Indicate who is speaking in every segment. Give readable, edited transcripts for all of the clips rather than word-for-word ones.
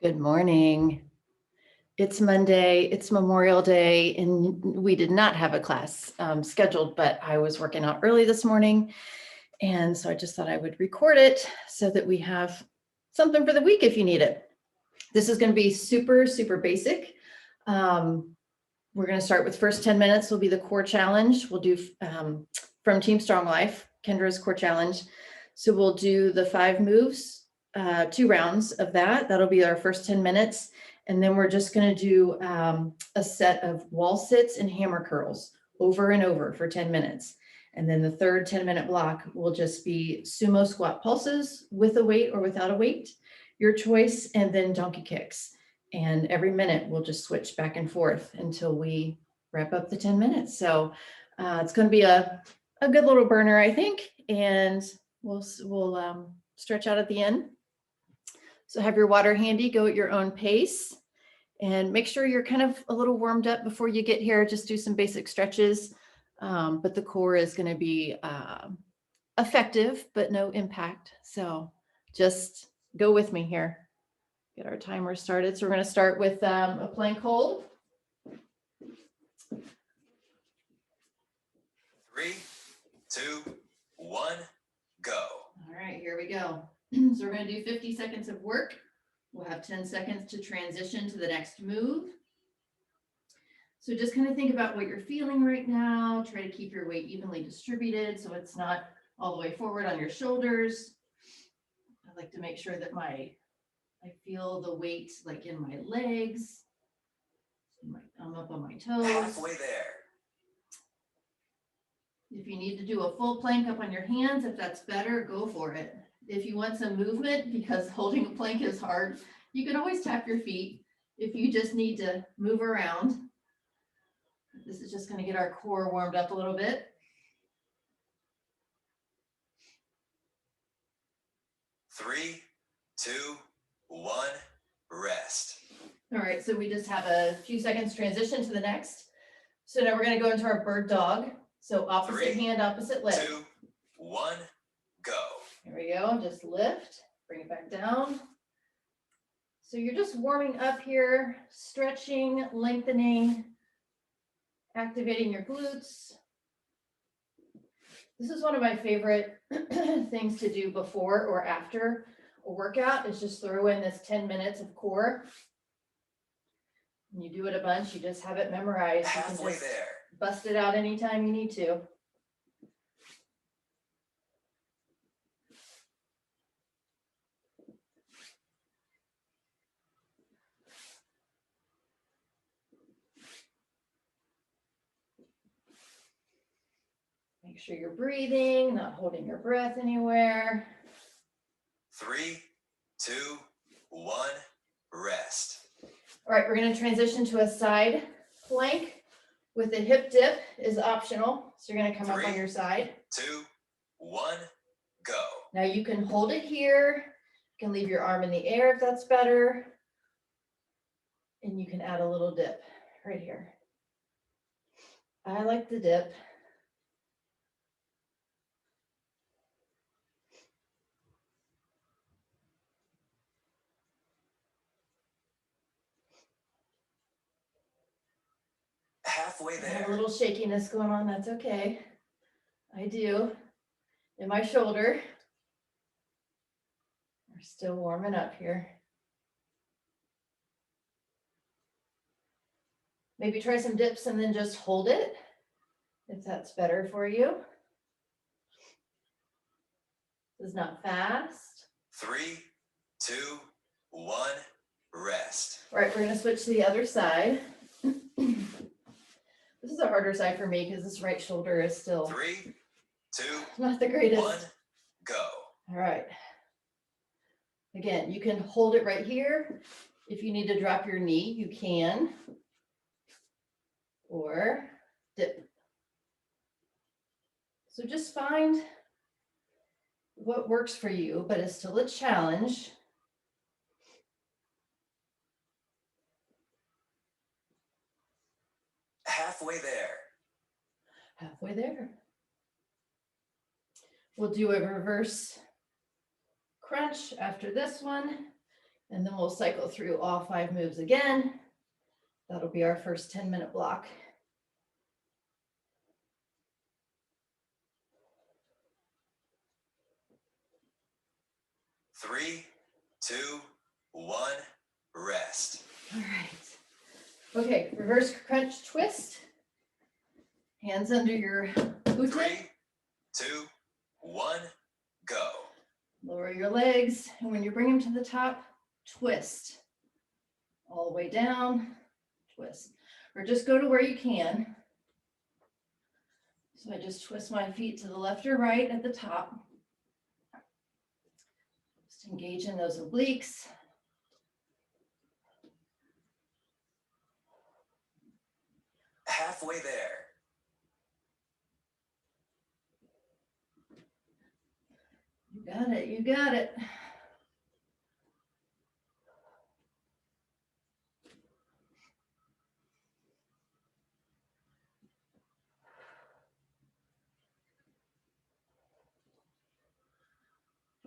Speaker 1: Good morning. It's Monday, it's Memorial Day, and we did not have a class scheduled, but I was working out early this morning. And so I just thought I would record it so that we have something for the week if you need it. This is going to be super, super basic. We're going to start with first 10 minutes will be the core challenge. We'll do from Team Strong Life, Kendra's core challenge. So we'll do the 5 moves, 2 rounds of that. That'll be our first 10 minutes. And then we're just going to do a set of wall sits and hammer curls over and over for 10 minutes. And then the third 10-minute block will just be sumo squat pulses with a weight or without a weight, your choice, and then donkey kicks. And every minute we'll just switch back and forth until we wrap up the 10 minutes. So it's going to be a good little burner, I think. And we'll stretch out at the end. So have your water handy, go at your own pace, and make sure you're kind of a little warmed up before you get here. Just do some basic stretches, but the core is going to be effective, but no impact. So just go with me here. Get our timer started. So we're going to start with a plank hold.
Speaker 2: 3, 2, 1, go.
Speaker 1: All right, here we go. So we're going to do 50 seconds of work. We'll have 10 seconds to transition to the next move. So just kind of think about what you're feeling right now. Try to keep your weight evenly distributed so it's not all the way forward on your shoulders. I like to make sure that I feel the weight like in my legs, my thumb up on my toes.
Speaker 2: Halfway there.
Speaker 1: If you need to do a full plank up on your hands, if that's better, go for it. If you want some movement, because holding a plank is hard, you can always tap your feet if you just need to move around. This is just going to get our core warmed up a little bit.
Speaker 2: 3, 2, 1, rest.
Speaker 1: All right, so we just have a few seconds transition to the next. So now we're going to go into our bird dog. So opposite
Speaker 2: 3,
Speaker 1: hand, opposite leg.
Speaker 2: 2, 1, go.
Speaker 1: Here we go. Just lift, bring it back down. So you're just warming up here, stretching, lengthening, activating your glutes. This is one of my favorite things to do before or after a workout is just throw in this 10 minutes of core. And you do it a bunch, you just have it memorized.
Speaker 2: Halfway
Speaker 1: you can just
Speaker 2: there.
Speaker 1: bust it out anytime you need to. Make sure you're breathing, not holding your breath anywhere.
Speaker 2: 3, 2, 1, rest.
Speaker 1: All right, we're going to transition to a side plank with a hip dip is optional. So you're going to come
Speaker 2: 3,
Speaker 1: up on your side.
Speaker 2: 2, 1, go.
Speaker 1: Now you can hold it here. You can leave your arm in the air if that's better. And you can add a little dip right here. I like the dip.
Speaker 2: Halfway
Speaker 1: I have
Speaker 2: there.
Speaker 1: a little shakiness going on. That's okay. I do. In my shoulder. We're still warming up here. Maybe try some dips and then just hold it if that's better for you. This is not fast.
Speaker 2: 3, 2, 1, rest.
Speaker 1: All right, we're going to switch to the other side. This is a harder side for me because this right shoulder is still
Speaker 2: 3, 2,
Speaker 1: not the greatest.
Speaker 2: 1, go.
Speaker 1: All right. Again, you can hold it right here. If you need to drop your knee, you can. Or dip. So just find what works for you, but it's still a challenge.
Speaker 2: Halfway there.
Speaker 1: Halfway there. We'll do a reverse crunch after this one, And then we'll cycle through all 5 moves again. That'll be our first 10-minute block.
Speaker 2: Three, two, one, rest.
Speaker 1: All right. Okay, reverse crunch twist. Hands under your boot.
Speaker 2: 3, 2, 1, go.
Speaker 1: Lower your legs, and when you bring them to the top, twist. All the way down, twist. Or just go to where you can. So I just twist my feet to the left or right at the top. Just engage in those obliques.
Speaker 2: Halfway there.
Speaker 1: You got it, you got it.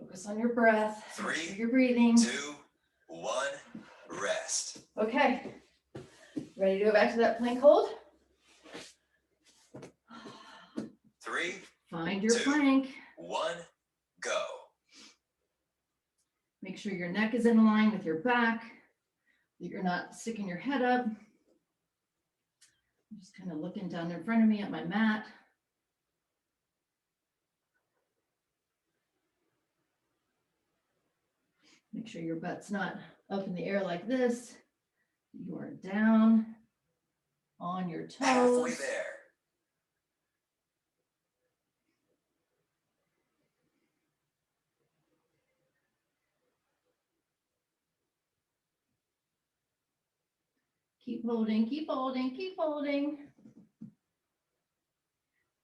Speaker 1: Focus on your breath. Make sure
Speaker 2: 3,
Speaker 1: you're breathing.
Speaker 2: 2, 1, rest.
Speaker 1: Okay. Ready to go back to that plank hold?
Speaker 2: 3,
Speaker 1: Find your
Speaker 2: 2,
Speaker 1: plank.
Speaker 2: 1, go.
Speaker 1: Make sure your neck is in line with your back, that you're not sticking your head up. I'm just kind of looking down in front of me at my mat. Make sure your butt's not up in the air like this. You are down on your toes.
Speaker 2: Halfway there.
Speaker 1: Keep holding, keep holding, keep holding.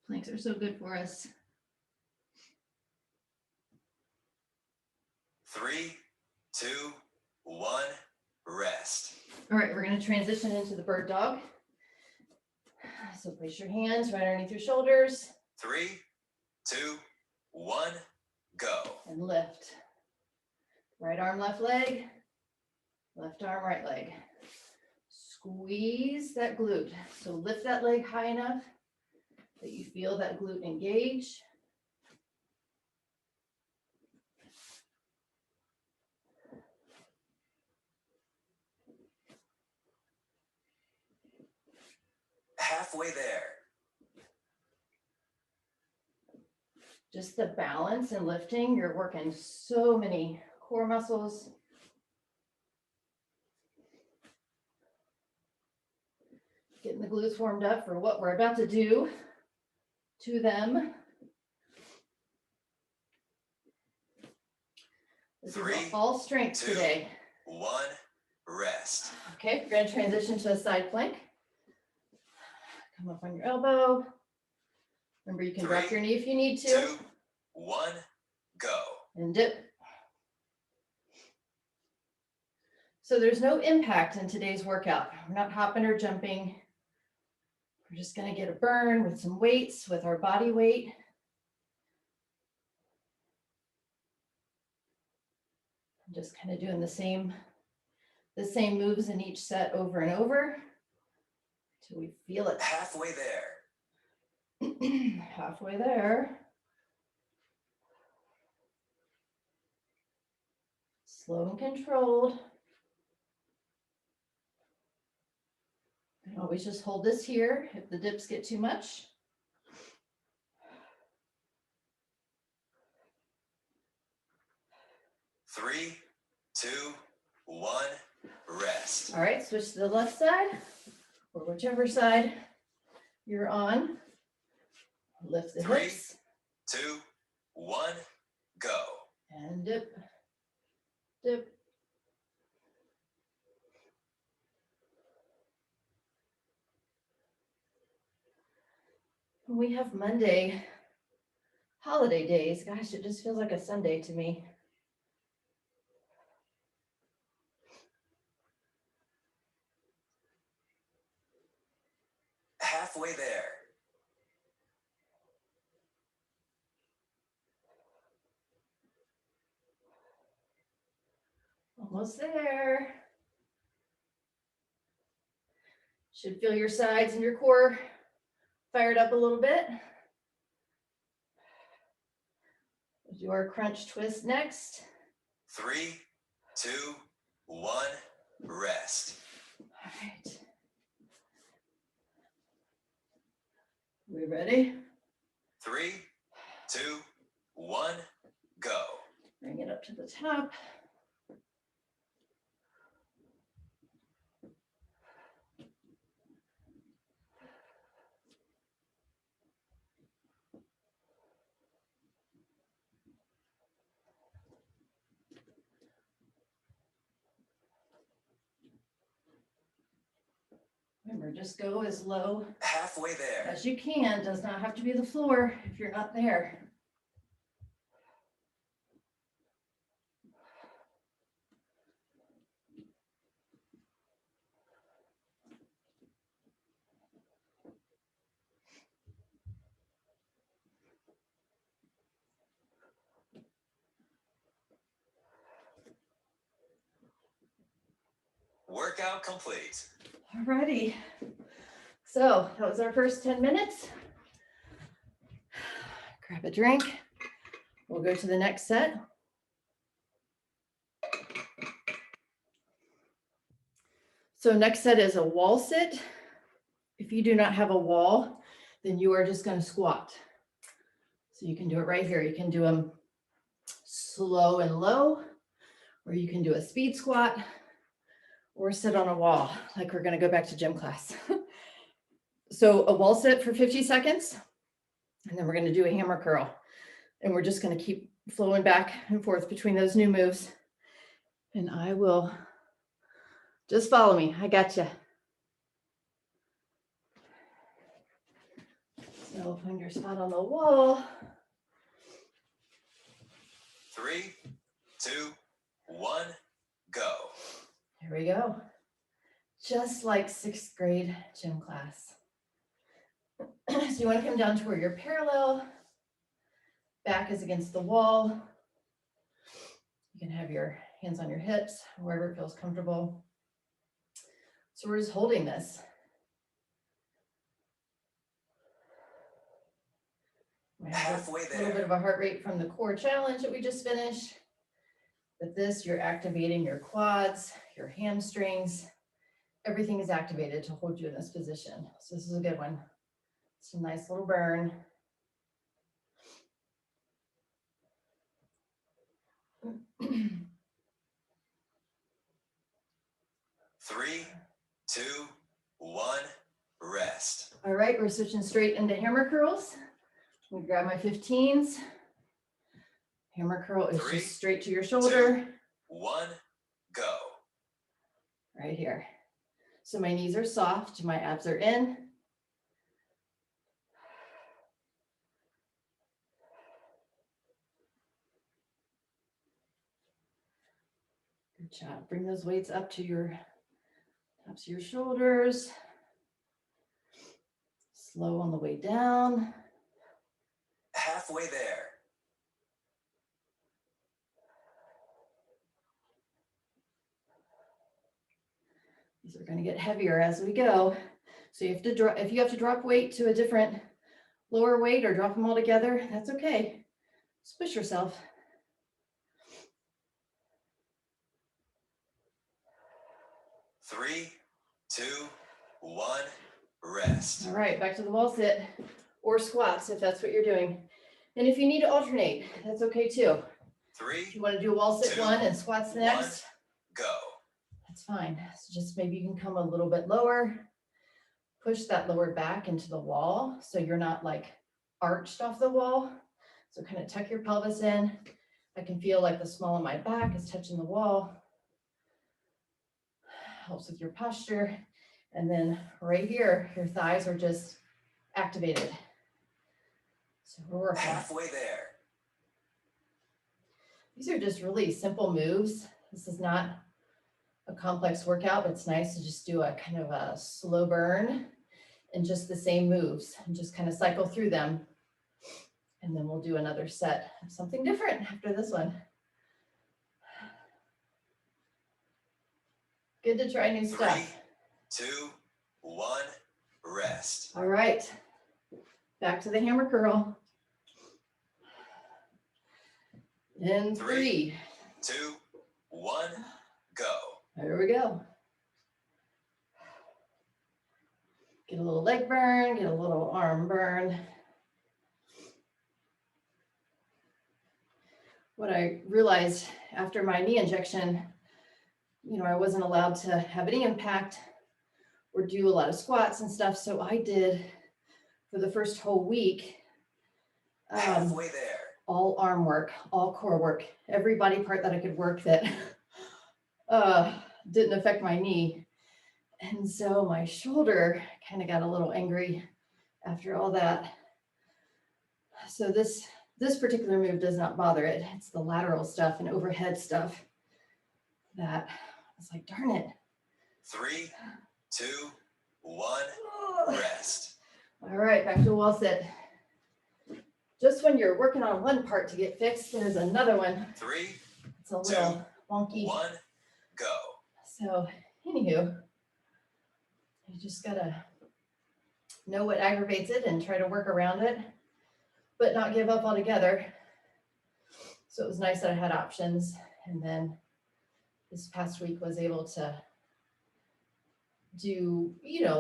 Speaker 1: Planks are so good for us.
Speaker 2: 3, 2, 1, rest.
Speaker 1: All right, we're going to transition into the bird dog. So place your hands right underneath your shoulders.
Speaker 2: 3, 2, 1, go.
Speaker 1: And lift. Right arm, left leg. Left arm, right leg. Squeeze that glute. So lift that leg high enough that you feel that glute engage.
Speaker 2: Halfway there.
Speaker 1: Just the balance and lifting, you're working so many core muscles. Getting the glutes warmed up for what we're about to do to them. This
Speaker 2: Three,
Speaker 1: is all strength
Speaker 2: 2,
Speaker 1: today.
Speaker 2: 1, rest.
Speaker 1: Okay, we're going to transition to a side plank. Come up on your elbow. Remember, you can drop
Speaker 2: 3,
Speaker 1: your knee if you need to.
Speaker 2: 2, 1, go.
Speaker 1: And dip. So there's no impact in today's workout. We're not hopping or jumping. We're just going to get a burn with some weights, with our body weight. Just kind of doing the same moves in each set over and over until we feel it.
Speaker 2: Halfway there.
Speaker 1: Halfway there. Slow and controlled. You can always just hold this here if the dips get too much.
Speaker 2: Three, 2, 1, rest.
Speaker 1: All right, switch to the left side or whichever side you're on. Lift the
Speaker 2: 3,
Speaker 1: hips
Speaker 2: 2, 1, go.
Speaker 1: and dip, dip. We have Monday holiday days. Gosh, it just feels like a Sunday to me.
Speaker 2: Halfway there.
Speaker 1: Almost there. Should feel your sides and your core fired up a little bit. We'll do our crunch twist next.
Speaker 2: 3, 2, 1, rest.
Speaker 1: All right. We ready?
Speaker 2: 3, 2, 1, go.
Speaker 1: Bring it up to the top. Remember, just go as low
Speaker 2: Halfway there.
Speaker 1: as you can. Does not have to be the floor if you're not there.
Speaker 2: Workout complete.
Speaker 1: Alrighty. So that was our first 10 minutes. Grab a drink. We'll go to the next set. So next set is a wall sit. If you do not have a wall, then you are just going to squat. So you can do it right here. You can do them slow and low, or you can do a speed squat, or sit on a wall, like we're going to go back to gym class. So a wall sit for 50 seconds, and then we're going to do a hammer curl. And we're just going to keep flowing back and forth between those new moves. And I will, just follow me. I got you. So find your spot on the wall.
Speaker 2: 3, 2, 1, go.
Speaker 1: Here we go. Just like 6th grade gym class. So you want to come down to where you're parallel. Back is against the wall. You can have your hands on your hips, wherever it feels comfortable. So we're just holding this. We have
Speaker 2: Halfway
Speaker 1: a little
Speaker 2: there.
Speaker 1: bit of a heart rate from the core challenge that we just finished. With this, you're activating your quads, your hamstrings. Everything is activated to hold you in this position. So this is a good one. It's a nice little burn.
Speaker 2: Three, 2, 1, rest.
Speaker 1: All right, we're switching straight into hammer curls. I'm gonna grab my 15s. Hammer curl is
Speaker 2: 3,
Speaker 1: just straight to your shoulder.
Speaker 2: 2, 1, go.
Speaker 1: Right here. So my knees are soft, my abs are in. Good job. Bring those weights up to your tops of your shoulders. Slow on the way down.
Speaker 2: Halfway there.
Speaker 1: These are going to get heavier as we go. So you have to drop, if you have to drop weight to a different lower weight or drop them all together, that's okay. Just push yourself.
Speaker 2: Three, 2, 1, rest.
Speaker 1: All right, back to the wall sit or squats if that's what you're doing. And if you need to alternate, that's okay too.
Speaker 2: 3,
Speaker 1: If you want to do a wall sit
Speaker 2: 2,
Speaker 1: one and squats the
Speaker 2: 1,
Speaker 1: next,
Speaker 2: go.
Speaker 1: that's fine. So just maybe you can come a little bit lower, push that lower back into the wall so you're not like arched off the wall. So kind of tuck your pelvis in. I can feel like the small of my back is touching the wall. Helps with your posture. And then right here, your thighs are just activated. So we're working.
Speaker 2: Halfway there.
Speaker 1: These are just really simple moves. This is not a complex workout, but it's nice to just do a kind of a slow burn and just the same moves and just kind of cycle through them. And then we'll do another set of something different after this one. Good to try new
Speaker 2: 3,
Speaker 1: stuff.
Speaker 2: 2, 1, rest.
Speaker 1: All right. Back to the hammer curl. In 3,
Speaker 2: 2, 1, go.
Speaker 1: There we go. Get a little leg burn, get a little arm burn. What I realized after my knee injection, I wasn't allowed to have any impact or do a lot of squats and stuff. So I did for the first whole week,
Speaker 2: Halfway there.
Speaker 1: all arm work, all core work, every body part that I could work that didn't affect my knee. And so my shoulder kind of got a little angry after all that. So this particular move does not bother it. It's the lateral stuff and overhead stuff that I was like, darn it.
Speaker 2: 3, 2, 1, rest.
Speaker 1: All right, back to wall sit. Just when you're working on one part to get fixed, there's another one.
Speaker 2: 3,
Speaker 1: It's a little wonky.
Speaker 2: 1, go.
Speaker 1: So, anywho, you just gotta know what aggravates it and try to work around it, but not give up altogether. So it was nice that I had options. And then this past week was able to do,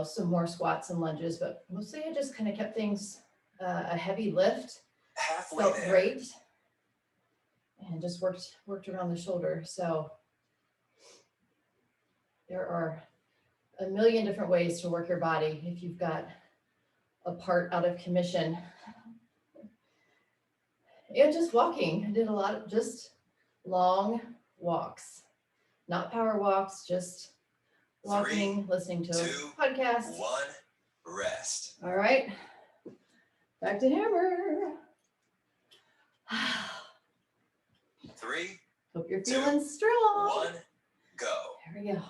Speaker 1: some more squats and lunges, but mostly I just kind of kept things a heavy lift.
Speaker 2: Halfway
Speaker 1: Felt
Speaker 2: there.
Speaker 1: great. And just worked around the shoulder. So there are a million different ways to work your body if you've got a part out of commission. And just walking. I did a lot of just long walks, not power walks, just walking, listening to
Speaker 2: 2,
Speaker 1: podcasts.
Speaker 2: 1, rest.
Speaker 1: All right, back to hammer.
Speaker 2: 3,
Speaker 1: Hope you're
Speaker 2: 2,
Speaker 1: feeling strong.
Speaker 2: 1, go.
Speaker 1: There we go.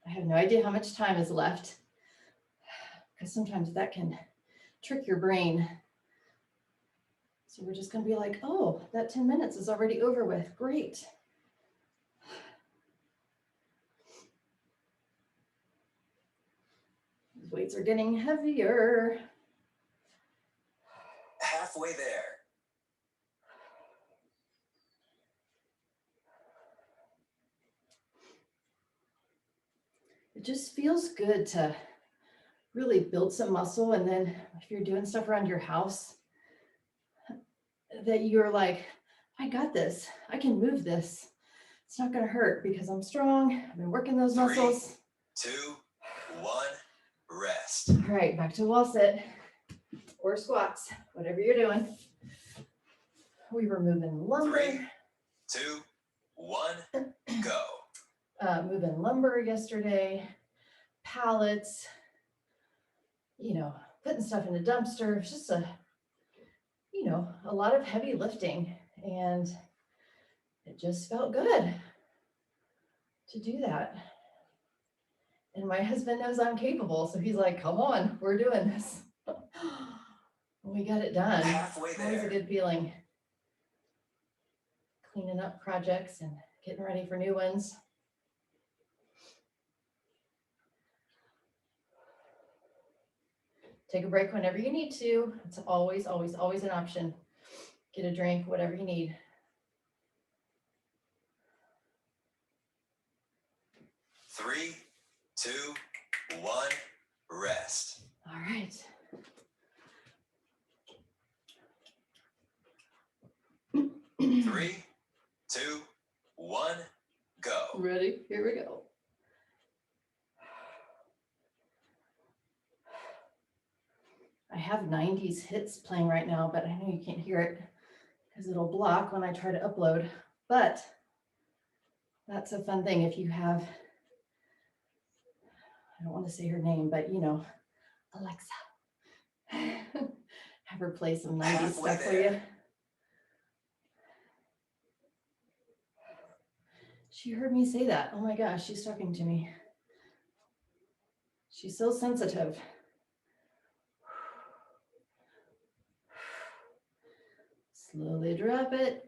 Speaker 1: I have no idea how much time is left because sometimes that can trick your brain. So we're just going to be like, oh, that 10 minutes is already over with. Great. These weights are getting heavier.
Speaker 2: Halfway there.
Speaker 1: It just feels good to really build some muscle. And then if you're doing stuff around your house, that you're like, I got this. I can move this. It's not going to hurt because I'm strong. I've been working those
Speaker 2: 3,
Speaker 1: muscles.
Speaker 2: 2, 1, rest.
Speaker 1: All right, back to wall sit or squats, whatever you're doing. We were moving lumber.
Speaker 2: 3, 2, 1, go.
Speaker 1: Moving lumber yesterday, pallets, putting stuff in the dumpster. It's just a lot of heavy lifting, and it just felt good to do that. And my husband knows I'm capable, so he's like, come on, we're doing this. We got it done.
Speaker 2: Halfway
Speaker 1: It's always a
Speaker 2: there.
Speaker 1: good feeling. Cleaning up projects and getting ready for new ones. Take a break whenever you need to. It's always, always, always an option. Get a drink, whatever you need.
Speaker 2: Three, 2, 1, rest.
Speaker 1: All right.
Speaker 2: Three, 2, 1, go.
Speaker 1: Ready? Here we go. I have 90s hits playing right now, but I know you can't hear it because it'll block when I try to upload. But that's a fun thing if you have, I don't want to say her name, but Alexa. Have her play some 90s stuff for you. She heard me say that. Oh my gosh, she's talking to me. She's so sensitive. Slowly drop it.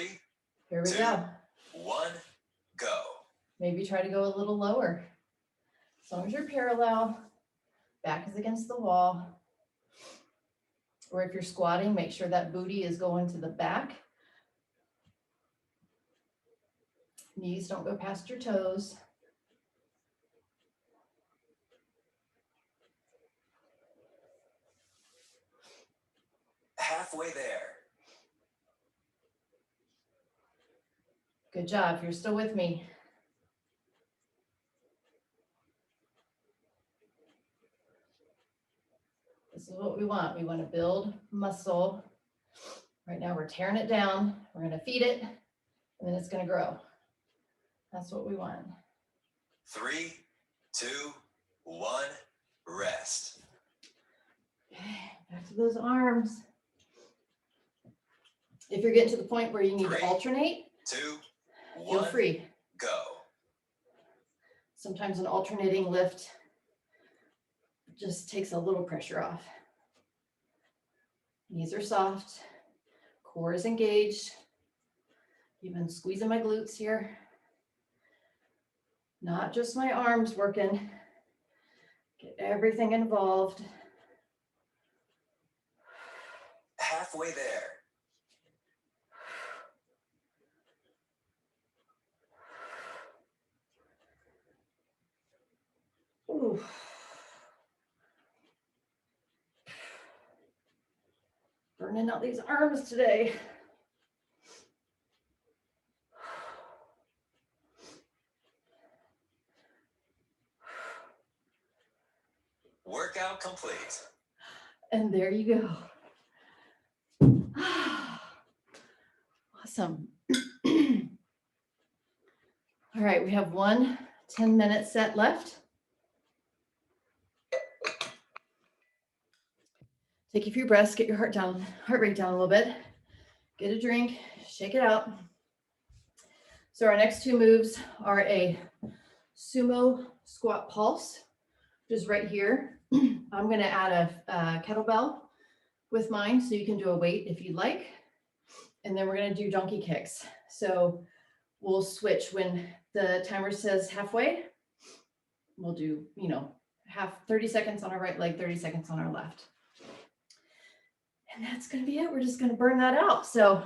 Speaker 2: 3,
Speaker 1: Here we
Speaker 2: 2,
Speaker 1: go.
Speaker 2: 1, go.
Speaker 1: Maybe try to go a little lower. As long as you're parallel, back is against the wall. Or if you're squatting, make sure that booty is going to the back. Knees don't go past your toes.
Speaker 2: Halfway there.
Speaker 1: Good job. If you're still with me. This is what we want. We want to build muscle. Right now we're tearing it down. We're going to feed it, and then it's going to grow. That's what we want.
Speaker 2: 3, 2, 1, rest.
Speaker 1: Okay, back to those arms. If you're getting to the point where you need
Speaker 2: 3,
Speaker 1: to alternate,
Speaker 2: 2,
Speaker 1: feel
Speaker 2: 1,
Speaker 1: free.
Speaker 2: go.
Speaker 1: Sometimes an alternating lift just takes a little pressure off. Knees are soft, core is engaged. Even squeezing my glutes here. Not just my arms working. Get everything involved.
Speaker 2: Halfway there.
Speaker 1: Ooh. Burning out these arms today.
Speaker 2: Workout complete.
Speaker 1: And there you go. Awesome. All right, we have one 10-minute set left. Take a few breaths, get your heart rate down a little bit. Get a drink, shake it out. So our next two moves are a sumo squat pulse, which is right here. I'm going to add a kettlebell with mine, so you can do a weight if you'd like. And then we're going to do donkey kicks. So we'll switch when the timer says halfway. We'll do, 30 seconds on our right leg, 30 seconds on our left. And that's going to be it. We're just going to burn that out. So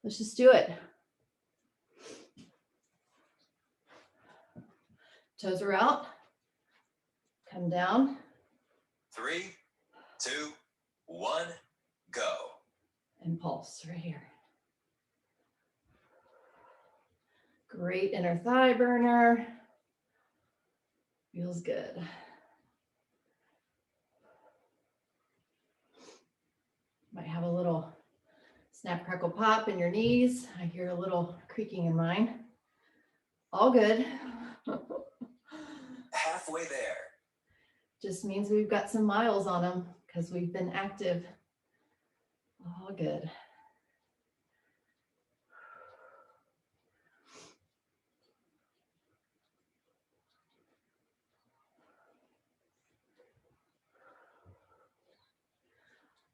Speaker 1: let's just do it. Toes are out. Come down.
Speaker 2: 3, 2, 1, go.
Speaker 1: And pulse right here. Great inner thigh burner. Feels good. Might have a little snap, crackle, pop in your knees. I hear a little creaking in mine. All good.
Speaker 2: Halfway there.
Speaker 1: Just means we've got some miles on them because we've been active. All good.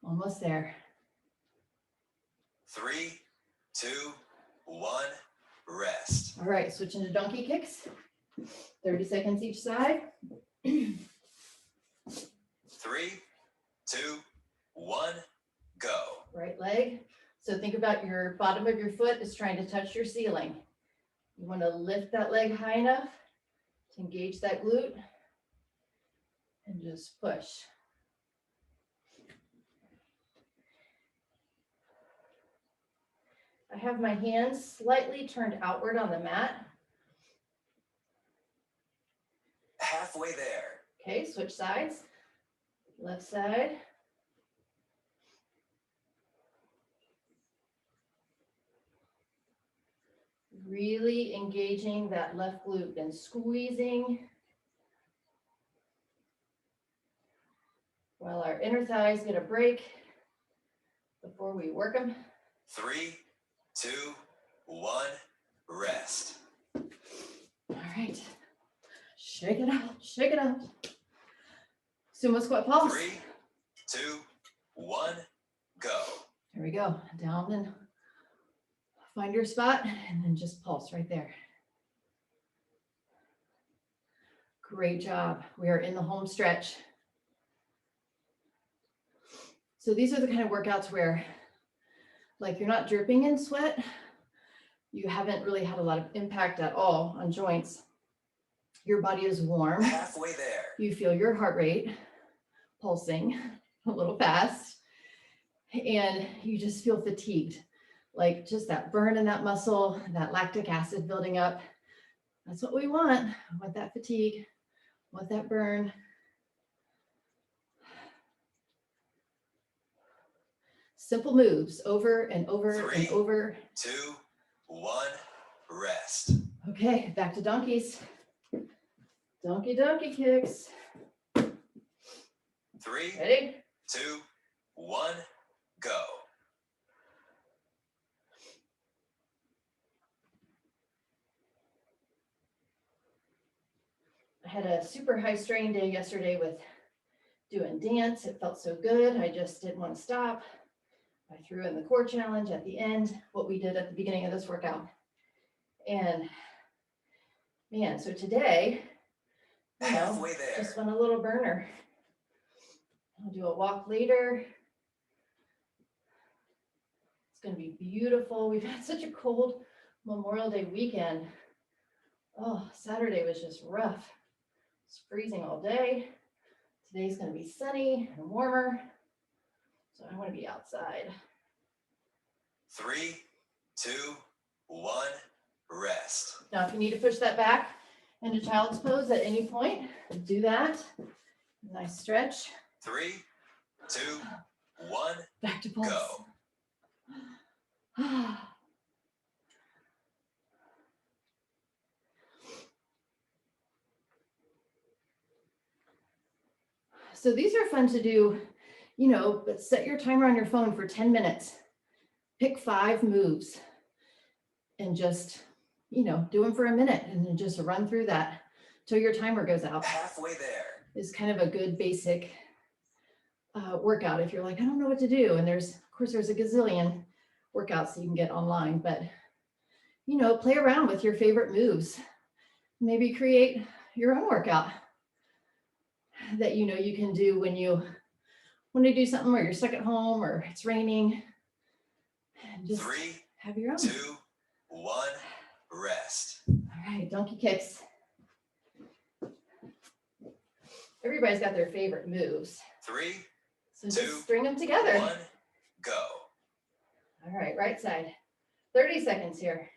Speaker 1: Almost there.
Speaker 2: 3, 2, 1, rest.
Speaker 1: All right, switching to donkey kicks. 30 seconds each side.
Speaker 2: 3, 2, 1, go.
Speaker 1: Right leg. So think about your bottom of your foot is trying to touch your ceiling. You want to lift that leg high enough to engage that glute and just push. I have my hands slightly turned outward on the mat.
Speaker 2: Halfway there.
Speaker 1: Okay, switch sides. Left side. Really engaging that left glute and squeezing while our inner thighs get a break before we work them.
Speaker 2: 3, 2, 1, rest.
Speaker 1: All right. Shake it out. Shake it out. Sumo squat pulse.
Speaker 2: 3, 2, 1, go.
Speaker 1: Here we go. Down and Find your spot and then just pulse right there. Great job. We are in the home stretch. So these are the kind of workouts where, like, you're not dripping in sweat. You haven't really had a lot of impact at all on joints. Your body is warm.
Speaker 2: Halfway there.
Speaker 1: You feel your heart rate pulsing a little fast, and you just feel fatigued. Like just that burn in that muscle, that lactic acid building up. That's what we want. We want that fatigue, want that burn. Simple moves over and over
Speaker 2: 3,
Speaker 1: and over.
Speaker 2: 2, 1, rest.
Speaker 1: Okay, back to donkeys. Donkey kicks.
Speaker 2: 3,
Speaker 1: Ready?
Speaker 2: 2, 1, go.
Speaker 1: I had a super high strain day yesterday with doing dance. It felt so good. I just didn't want to stop. I threw in the core challenge at the end, what we did at the beginning of this workout. And man, so today,
Speaker 2: Halfway there.
Speaker 1: just went a little burner. I'll do a walk later. It's going to be beautiful. We've had such a cold Memorial Day weekend. Oh, Saturday was just rough. It's freezing all day. Today's going to be sunny and warmer. So I want to be outside.
Speaker 2: 3, 2, 1, rest.
Speaker 1: Now, if you need to push that back into child's pose at any point, do that. Nice stretch.
Speaker 2: 3, 2, 1,
Speaker 1: Back to pulse.
Speaker 2: go.
Speaker 1: So these are fun to do, but set your timer on your phone for 10 minutes. Pick 5 moves and just, do them for a minute and then just run through that till your timer goes out.
Speaker 2: Halfway there.
Speaker 1: Is kind of a good basic workout if you're like, I don't know what to do. And there's a gazillion workouts that you can get online, but, play around with your favorite moves. Maybe create your own workout that you can do when you want to do something where you're stuck at home or it's raining. And just
Speaker 2: 3,
Speaker 1: have your own.
Speaker 2: 2, 1, rest.
Speaker 1: All right, donkey kicks. Everybody's got their favorite moves.
Speaker 2: 3,
Speaker 1: So
Speaker 2: 2,
Speaker 1: just string them together.
Speaker 2: 1, go.
Speaker 1: All right, right side. 30 seconds here.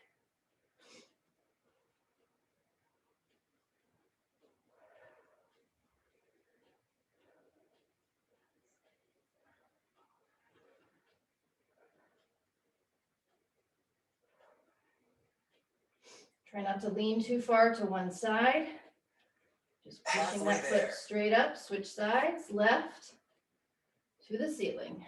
Speaker 1: Try not to lean too far to one side. Just pushing
Speaker 2: Halfway
Speaker 1: that
Speaker 2: there.
Speaker 1: foot straight up, switch sides, left to the ceiling.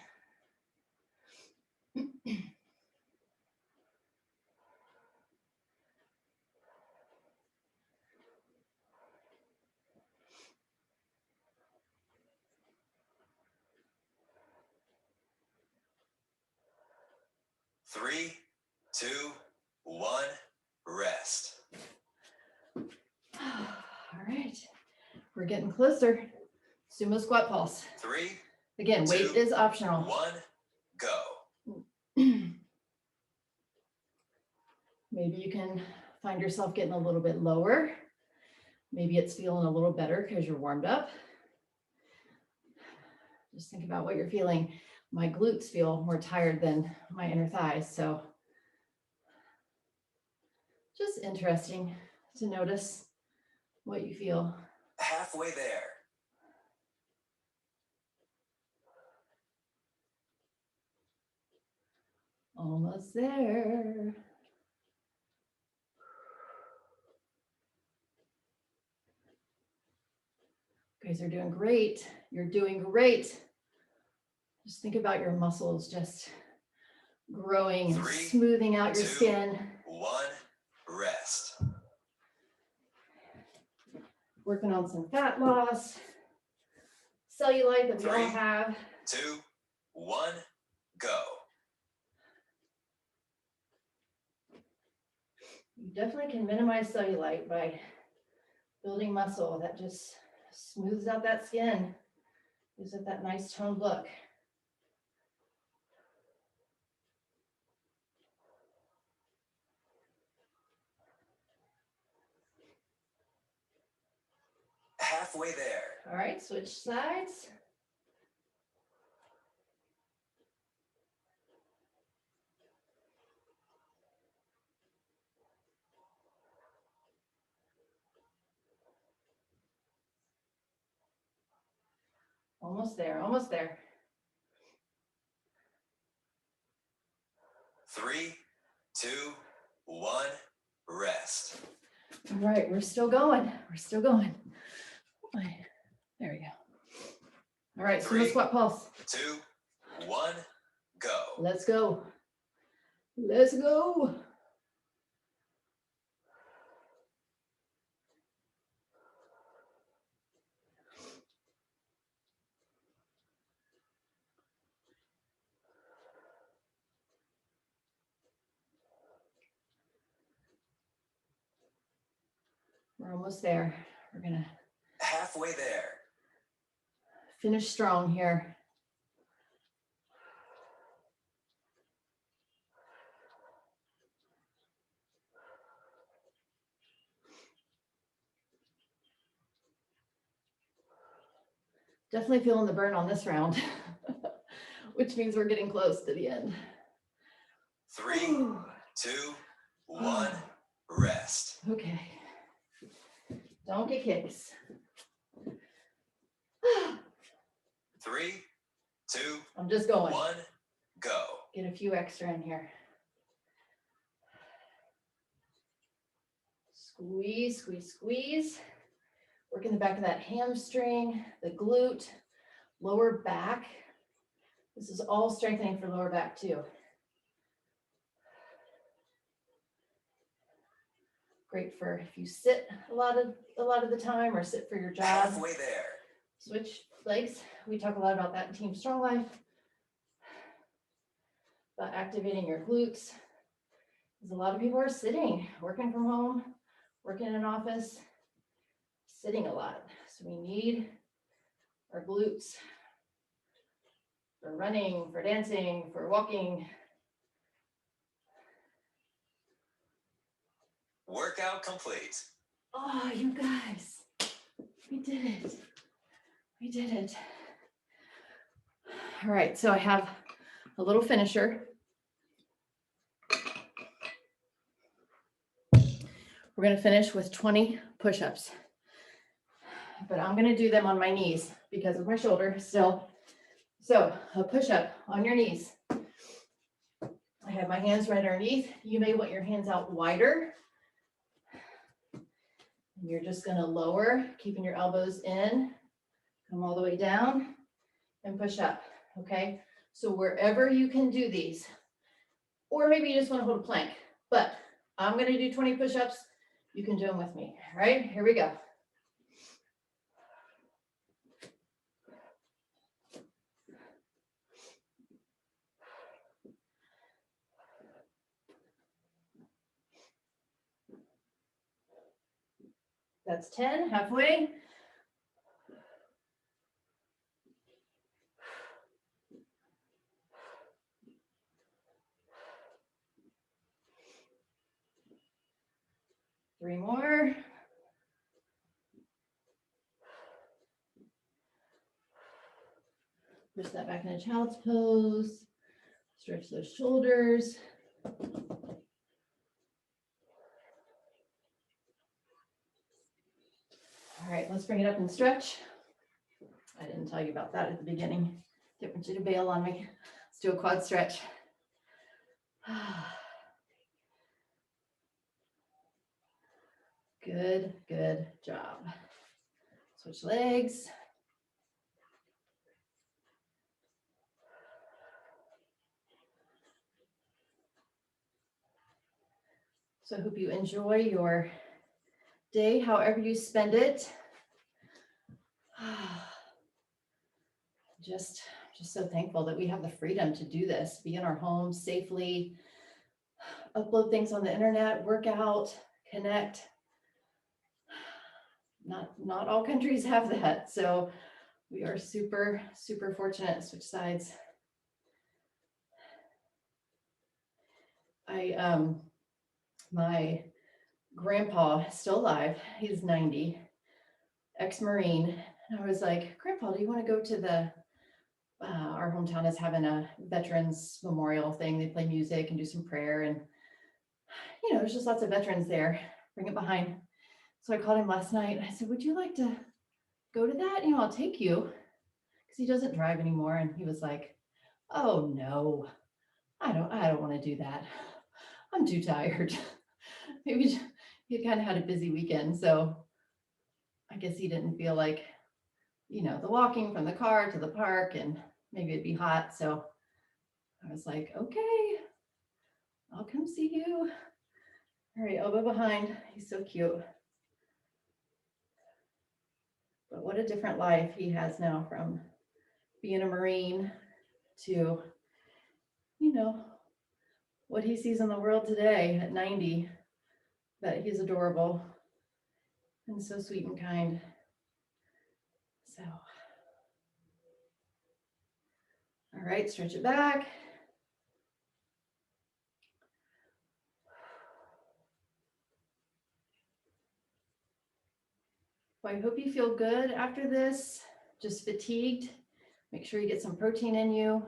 Speaker 2: Three, 2, 1, rest.
Speaker 1: All right, we're getting closer. Sumo squat pulse.
Speaker 2: 3,
Speaker 1: Again, weight
Speaker 2: 2,
Speaker 1: is optional.
Speaker 2: 1, go.
Speaker 1: Maybe you can find yourself getting a little bit lower. Maybe it's feeling a little better because you're warmed up. Just think about what you're feeling. My glutes feel more tired than my inner thighs. So just interesting to notice what you feel.
Speaker 2: Halfway there.
Speaker 1: Almost there. You guys are doing great. You're doing great. Just think about your muscles just growing and
Speaker 2: 3,
Speaker 1: smoothing out your
Speaker 2: 2,
Speaker 1: skin.
Speaker 2: 1, rest.
Speaker 1: Working on some fat loss, cellulite that we all
Speaker 2: 3,
Speaker 1: have.
Speaker 2: 2, 1, go.
Speaker 1: You definitely can minimize cellulite by building muscle that just smooths out that skin, gives it that nice toned look.
Speaker 2: Halfway there.
Speaker 1: All right, switch sides. Almost there, almost there.
Speaker 2: 3, 2, 1, rest.
Speaker 1: All right, we're still going. We're still going. There we go. All right, sumo
Speaker 2: 3,
Speaker 1: squat pulse.
Speaker 2: 2, 1, go.
Speaker 1: Let's go. Let's go. We're almost there. We're gonna
Speaker 2: Halfway there.
Speaker 1: finish strong here. Definitely feeling the burn on this round, which means we're getting close to the end.
Speaker 2: 3, 2, 1, rest.
Speaker 1: Okay. Don't get kicks.
Speaker 2: 3, 2,
Speaker 1: I'm just going.
Speaker 2: 1, go.
Speaker 1: Get a few extra in here. Squeeze, squeeze, squeeze. Working the back of that hamstring, the glute, lower back. This is all strengthening for lower back too. Great for if you sit a lot of the time or sit for your job.
Speaker 2: Halfway there.
Speaker 1: Switch legs. We talk a lot about that in Team Strong Life. About activating your glutes. Because a lot of people are sitting, working from home, working in an office, sitting a lot. So we need our glutes for running, for dancing, for walking.
Speaker 2: Workout complete.
Speaker 1: Oh, you guys, we did it. We did it. All right, so I have a little finisher. We're going to finish with 20 push-ups, but I'm going to do them on my knees because of my shoulder still. So a push-up on your knees. I have my hands right underneath. You may want your hands out wider. And you're just going to lower, keeping your elbows in, come all the way down and push up. Okay. So wherever you can do these, or maybe you just want to hold a plank, but I'm going to do 20 push-ups. You can do them with me. All right, here we go. That's 10, halfway. Three more. Push that back into child's pose. Stretch those shoulders. All right, let's bring it up and stretch. I didn't tell you about that at the beginning. Didn't want you to bail on me. Let's do a quad stretch. Good, good job. Switch legs. So I hope you enjoy your day, however you spend it. Just so thankful that we have the freedom to do this, be in our homes safely, upload things on the internet, work out, connect. Not all countries have that. So we are super, super fortunate. Switch sides. My grandpa is still alive. He's 90, ex-Marine. And I was like, Grandpa, do you want to go to the, our hometown is having a veterans memorial thing. They play music and do some prayer. And, you know, there's just lots of veterans there. Bring it behind. So I called him last night and I said, would you like to go to that? You know, I'll take you. Because he doesn't drive anymore. And he was like, oh no, I don't want to do that. I'm too tired. Maybe he kind of had a busy weekend. So I guess he didn't feel like, you know, the walking from the car to the park and maybe it'd be hot. So I was like, okay, I'll come see you. All right, elbow behind. He's so cute. But what a different life he has now from being a Marine to, you know, what he sees in the world today at 90, that he's adorable and so sweet and kind. So, all right, stretch it back. Well, I hope you feel good after this, just fatigued. Make sure you get some protein in you,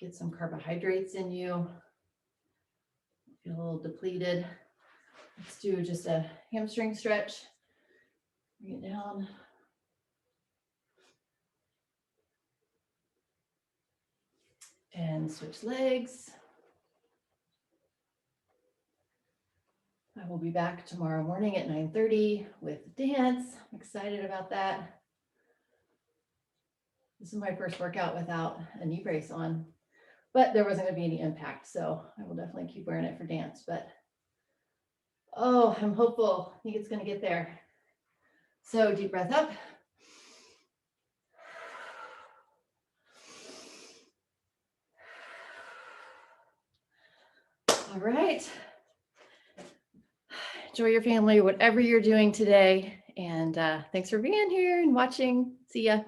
Speaker 1: get some carbohydrates in you. Feel a little depleted. Let's do just a hamstring stretch. Bring it down. And switch legs. I will be back tomorrow morning at 9:30 with dance. I'm excited about that. This is my first workout without a knee brace on, but there wasn't going to be any impact. So I will definitely keep wearing it for dance, but oh, I'm hopeful. I think it's going to get there. So deep breath up. All right. Enjoy your family, whatever you're doing today. And thanks for being here and watching. See ya.